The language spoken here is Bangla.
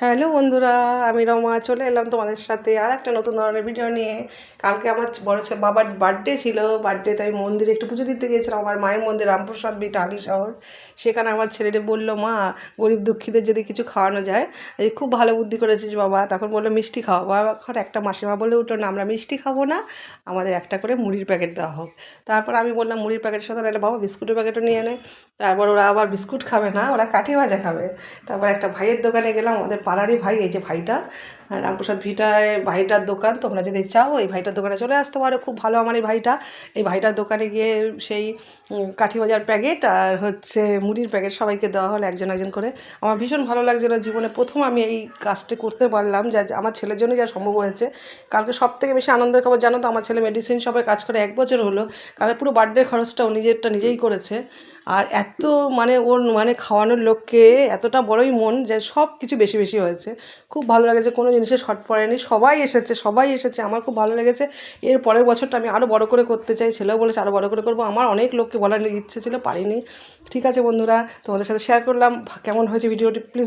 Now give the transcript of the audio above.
হ্যালো বন্ধুরা, আমি রমা চলে এলাম তোমাদের সাথে আর একটা নতুন ধরনের ভিডিও নিয়ে। কালকে আমার বড় ছেলে বাবার বার্থডে ছিল। বার্থডেতে আমি মন্দিরে একটু পুজো দিতে গিয়েছিলাম, আমার মায়ের মন্দির রামপ্রসাদ বিটা আলি শহর। সেখানে আমার ছেলেটা বললো, মা গরিব দুঃখীদের যদি কিছু খাওয়ানো যায়। এই খুব ভালো বুদ্ধি করেছিস বাবা। তখন বললো মিষ্টি খাওয়াবো। এখন একটা মাসিমা বলে উঠলো, না আমরা মিষ্টি খাবো না, আমাদের একটা করে মুড়ির প্যাকেট দেওয়া হোক। তারপর আমি বললাম মুড়ির প্যাকেটের সাথে একটা বাবা বিস্কুটের প্যাকেটও নিয়ে নে। তারপর ওরা আবার বিস্কুট খাবে না, ওরা কাঠি ভাজা খাবে। তারপর একটা ভাইয়ের দোকানে গেলাম, আমাদের পাড়ারই ভাই, এই যে ভাইটা রামপ্রসাদ ভিটায় ভাইটার দোকান। তোমরা যদি চাও এই ভাইটার দোকানে চলে আসতে পারো, খুব ভালো আমার এই ভাইটা। এই ভাইটার দোকানে গিয়ে সেই কাঠি ভাজার প্যাকেট আর হচ্ছে মুড়ির প্যাকেট সবাইকে দেওয়া হলো একজন একজন করে। আমার ভীষণ ভালো লাগছিলো, জীবনে প্রথম আমি এই কাজটা করতে পারলাম, যা আমার ছেলের জন্য যা সম্ভব হয়েছে। কালকে সব থেকে বেশি আনন্দের খবর জানো তো, আমার ছেলে মেডিসিন শপে কাজ করে 1 বছর হলো। কালকে পুরো বার্থডে খরচটা ও নিজেরটা নিজেই করেছে। আর এত মানে ওর মানে খাওয়ানোর লোককে এতটা বড়ই মন যে সব কিছু বেশি বেশি হয়েছে। খুব ভালো লাগে যে কোনো জিনিসে শর্ট পড়েনি, সবাই এসেছে সবাই এসেছে, আমার খুব ভালো লেগেছে। এর পরের বছরটা আমি আরও বড় করে করতে চাই, ছেলেও বলেছে আরও বড় করে করবো। আমার অনেক লোককে বলার ইচ্ছে ছিল, পারিনি। ঠিক আছে বন্ধুরা, তোমাদের সাথে শেয়ার করলাম কেমন হয়েছে ভিডিওটি। প্লিজ